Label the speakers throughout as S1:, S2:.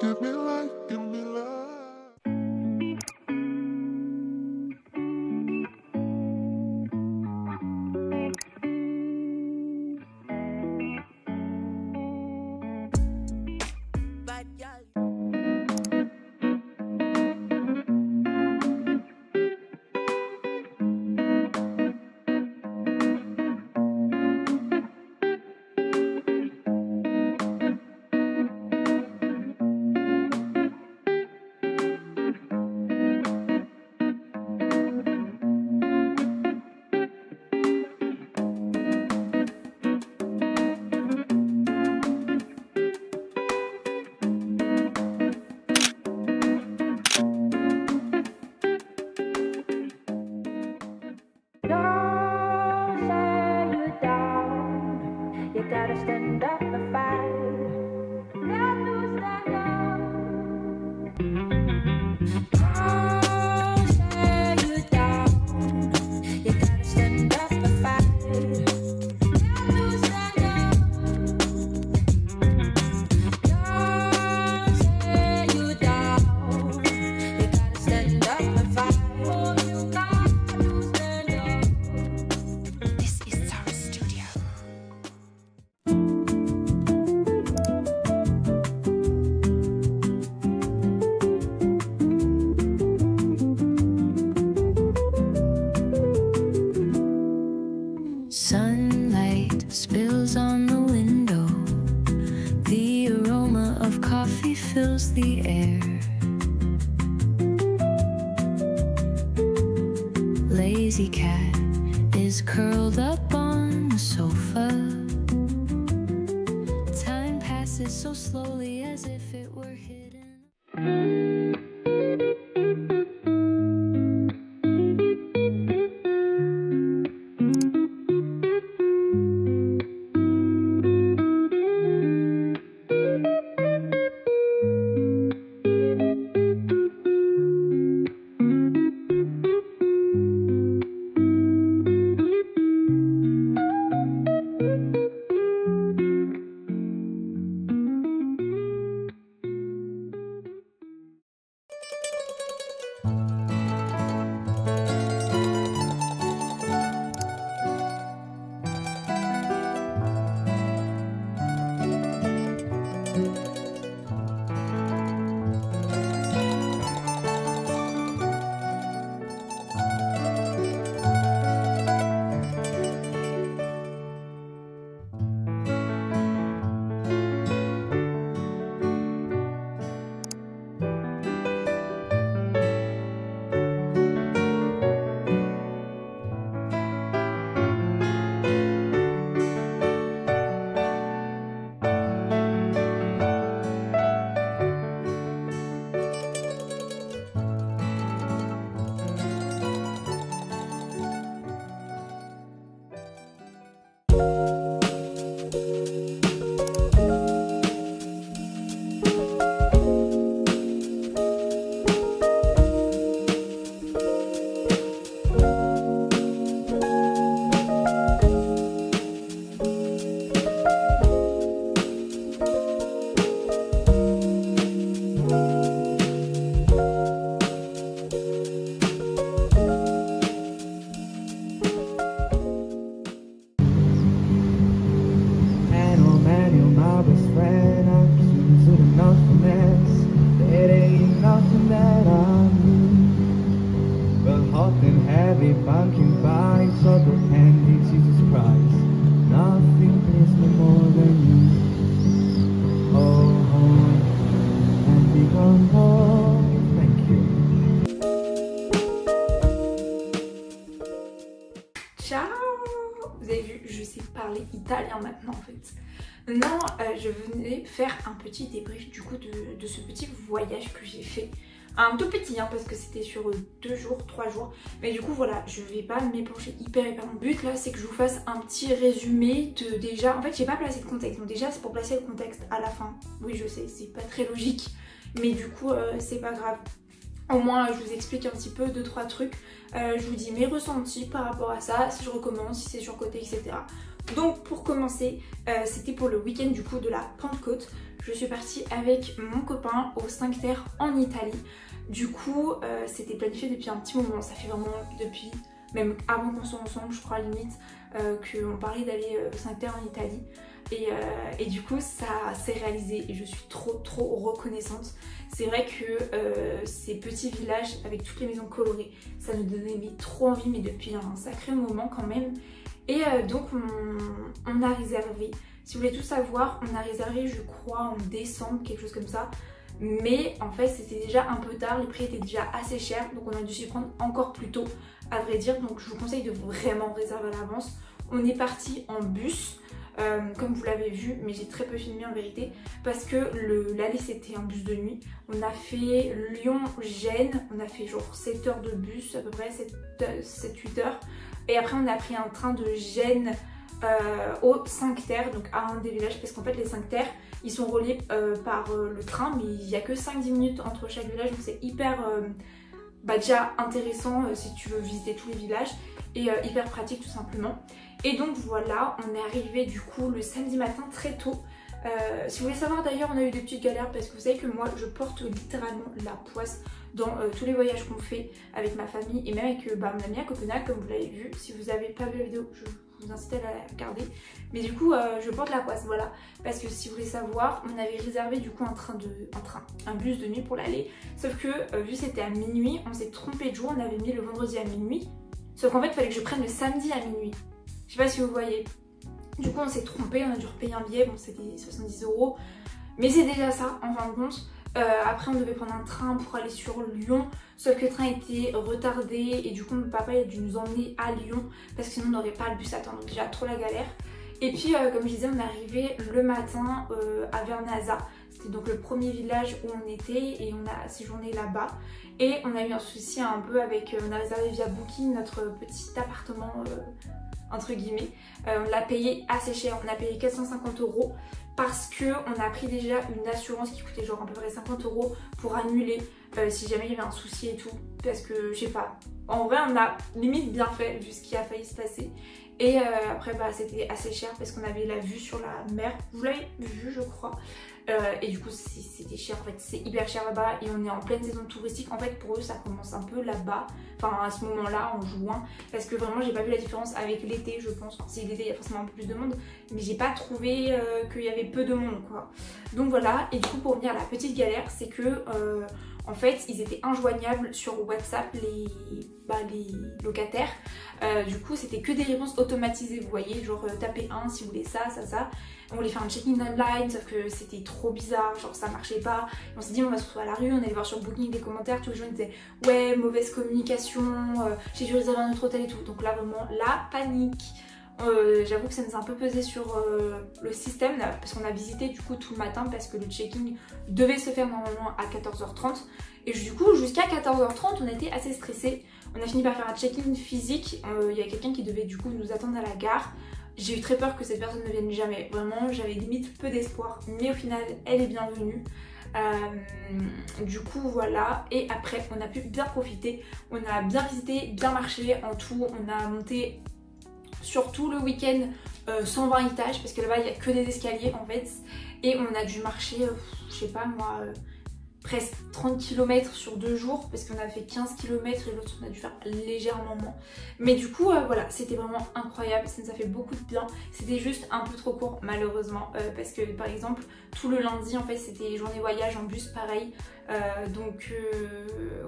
S1: Give me life, give me life.
S2: Gotta stand up and fight. Got to stand up. Don't say you down. You gotta stand up and fight. Got to stand up. Don't say you down. You gotta stand up and fight. Oh, you got to stand up.
S3: This is Zara Studio.
S2: Sunlight spills on the window. The aroma of coffee fills the air. Lazy cat is curled up on the sofa. Time passes so slowly as if it were hidden.
S4: Pumpkin pie, sort of candy, Jesus Christ. Nothing pleases me more than you. Oh, home, and become home. Thank you.
S5: Ciao! Vous avez vu, je sais parler italien maintenant en fait. Non, je venais faire un petit débrief du coup de ce petit voyage que j'ai fait. Un tout petit hein, parce que c'était sur 2 jours, 3 jours. Mais du coup voilà, je vais pas m'épancher hyper. Mon but là c'est que je vous fasse un petit résumé de déjà... En fait j'ai pas placé de contexte, donc déjà c'est pour placer le contexte à la fin. Oui je sais, c'est pas très logique, mais du coup c'est pas grave. Au moins je vous explique un petit peu 2-3 trucs, je vous dis mes ressentis par rapport à ça, si je recommence, si c'est surcoté, etc. Donc pour commencer, c'était pour le week-end du coup de la Pentecôte. Je suis partie avec mon copain au 5 Terre en Italie. Du coup c'était planifié depuis un petit moment, ça fait vraiment depuis, même avant qu'on soit ensemble je crois limite, qu'on parlait d'aller au 5 Terre en Italie. Et du coup ça s'est réalisé et je suis trop reconnaissante. C'est vrai que ces petits villages avec toutes les maisons colorées, ça nous donnait trop envie, mais depuis un sacré moment quand même. Et donc on a réservé, si vous voulez tout savoir, on a réservé je crois en décembre, quelque chose comme ça. Mais en fait c'était déjà un peu tard, les prix étaient déjà assez chers, donc on a dû s'y prendre encore plus tôt à vrai dire. Donc je vous conseille de vraiment réserver à l'avance. On est parti en bus. Comme vous l'avez vu, mais j'ai très peu filmé en vérité parce que l'aller c'était un bus de nuit. On a fait Lyon-Gênes, on a fait genre 7 heures de bus à peu près, 7-8 heures, et après on a pris un train de Gênes au 5 Terre, donc à un des villages, parce qu'en fait les 5 Terres ils sont reliés par le train, mais il n'y a que 5-10 minutes entre chaque village, donc c'est hyper déjà intéressant si tu veux visiter tous les villages, et hyper pratique tout simplement. Et donc voilà, on est arrivé du coup le samedi matin très tôt. Si vous voulez savoir d'ailleurs, on a eu des petites galères parce que vous savez que moi je porte littéralement la poisse dans tous les voyages qu'on fait avec ma famille et même avec mon amie à Copenhague, comme vous l'avez vu. Si vous n'avez pas vu la vidéo, je vous incite à la regarder. Mais du coup je porte la poisse, voilà. Parce que si vous voulez savoir, on avait réservé du coup un bus de nuit pour l'aller. Sauf que vu c'était à minuit, on s'est trompé de jour, on avait mis le vendredi à minuit. Sauf qu'en fait il fallait que je prenne le samedi à minuit. Je sais pas si vous voyez. Du coup on s'est trompé, on a dû repayer un billet, bon c'était 70 €. Mais c'est déjà ça en fin de compte. Après on devait prendre un train pour aller sur Lyon. Sauf que le train était retardé et du coup mon papa il a dû nous emmener à Lyon. Parce que sinon on n'aurait pas le bus à temps, donc déjà trop la galère. Et puis comme je disais, on est arrivé le matin à Vernazza. C'était donc le premier village où on était et on a séjourné là-bas. Et on a eu un souci un peu avec, on a réservé via Booking notre petit appartement entre guillemets. On l'a payé assez cher, on a payé 450 € parce que on a pris déjà une assurance qui coûtait genre à peu près 50 € pour annuler si jamais il y avait un souci et tout. Parce que je sais pas, en vrai on a limite bien fait vu ce qui a failli se passer. Et après c'était assez cher parce qu'on avait la vue sur la mer, vous l'avez vu je crois. Et du coup c'était cher en fait, c'est hyper cher là-bas et on est en pleine saison touristique. En fait pour eux ça commence un peu là-bas, enfin à ce moment-là en juin, parce que vraiment j'ai pas vu la différence avec l'été je pense. Enfin, si l'été il y a forcément un peu plus de monde, mais j'ai pas trouvé qu'il y avait peu de monde quoi. Donc voilà, et du coup pour venir à la petite galère, c'est que en fait ils étaient injoignables sur WhatsApp les locataires. Du coup c'était que des réponses automatisées, vous voyez, genre tapez 1 si vous voulez ça. On voulait faire un check-in online, sauf que c'était trop bizarre, genre ça marchait pas. On s'est dit on va se retrouver à la rue, on allait voir sur Booking des commentaires, tous les gens disaient ouais mauvaise communication, j'ai dû réserver un autre hôtel et tout. Donc là vraiment la panique. J'avoue que ça nous a un peu pesé sur le système parce qu'on a visité du coup tout le matin parce que le check-in devait se faire normalement à 14h30 et du coup jusqu'à 14h30 on était assez stressés. On a fini par faire un check-in physique, il y a quelqu'un qui devait du coup nous attendre à la gare. J'ai eu très peur que cette personne ne vienne jamais, vraiment j'avais limite peu d'espoir, mais au final elle est bienvenue. Du coup voilà, et après on a pu bien profiter, on a bien visité, bien marché. En tout on a monté surtout le week-end 120 étages parce que là-bas il n'y a que des escaliers en fait, et on a dû marcher je sais pas moi presque 30 km sur 2 jours parce qu'on a fait 15 km et l'autre on a dû faire légèrement moins. Mais du coup voilà, c'était vraiment incroyable, ça nous a fait beaucoup de bien. C'était juste un peu trop court malheureusement parce que par exemple tout le lundi en fait c'était journée voyage en bus pareil. Donc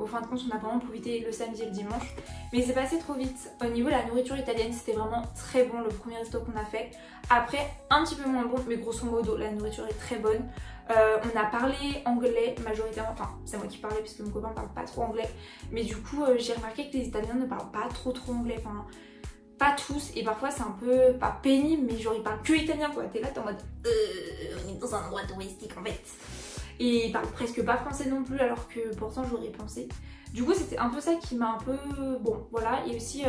S5: au fin de compte on a vraiment profité le samedi et le dimanche, mais c'est passé trop vite. Au niveau de la nourriture italienne c'était vraiment très bon le premier resto qu'on a fait. Après un petit peu moins bon, mais grosso modo la nourriture est très bonne. On a parlé anglais majoritairement, enfin c'est moi qui parlais parce que mon copain parle pas trop anglais, mais du coup j'ai remarqué que les Italiens ne parlent pas trop anglais, enfin pas tous, et parfois c'est un peu, pas pénible, mais genre ils parlent que italien quoi. T'es là t'es en mode on est dans un endroit touristique en fait. Et ils parlent presque pas français non plus alors que pourtant j'aurais pensé. Du coup c'était un peu ça qui m'a un peu, bon voilà. Et aussi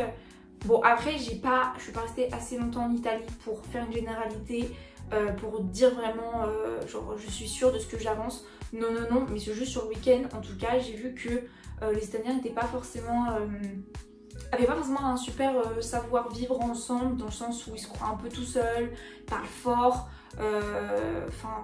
S5: bon après je suis pas restée assez longtemps en Italie pour faire une généralité, pour dire vraiment genre je suis sûre de ce que j'avance. Non, mais c'est juste sur le week-end en tout cas j'ai vu que Les Italiens n'étaient pas forcément... avaient pas forcément un super savoir-vivre ensemble, dans le sens où ils se croient un peu tout seuls, ils parlent fort, enfin,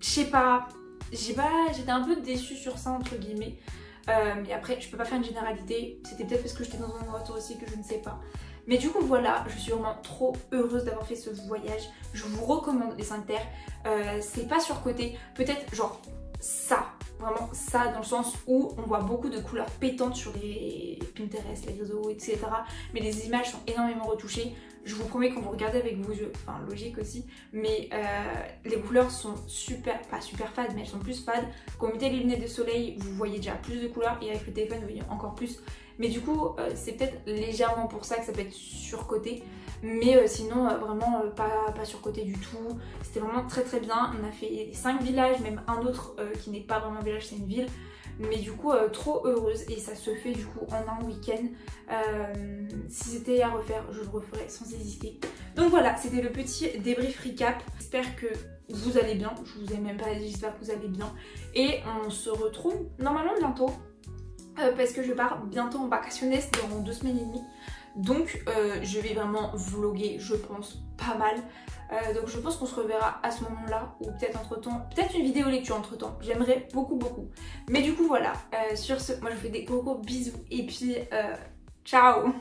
S5: je sais pas, j'étais un peu déçue sur ça entre guillemets, mais après je peux pas faire une généralité, c'était peut-être parce que j'étais dans un voiture aussi que je ne sais pas. Mais du coup voilà, je suis vraiment trop heureuse d'avoir fait ce voyage, je vous recommande les 5 terres, c'est pas surcoté, peut-être genre ça, vraiment ça dans le sens où on voit beaucoup de couleurs pétantes sur les Pinterest, les réseaux, etc. Mais les images sont énormément retouchées. Je vous promets qu'on vous regardez avec vos yeux, enfin logique aussi, mais les couleurs sont super, pas super fades, mais elles sont plus fades. Quand vous mettez les lunettes de soleil, vous voyez déjà plus de couleurs et avec le téléphone, vous voyez encore plus. Mais du coup, c'est peut-être légèrement pour ça que ça peut être surcoté. Mais sinon, vraiment pas surcoté du tout. C'était vraiment très très bien. On a fait 5 villages, même un autre qui n'est pas vraiment un village, c'est une ville. Mais du coup, trop heureuse et ça se fait du coup en un week-end. Si c'était à refaire, je le referais sans hésiter. Donc voilà, c'était le petit débrief recap. J'espère que vous allez bien. Je vous ai même pas dit, j'espère que vous allez bien. Et on se retrouve normalement bientôt. Parce que je pars bientôt en vacationnes dans 2 semaines et demie. Donc je vais vraiment vlogger, je pense, pas mal. Donc je pense qu'on se reverra à ce moment-là, ou peut-être entre temps, peut-être une vidéo lecture entre temps. J'aimerais beaucoup. Mais du coup voilà, sur ce, moi je vous fais des gros bisous et puis ciao.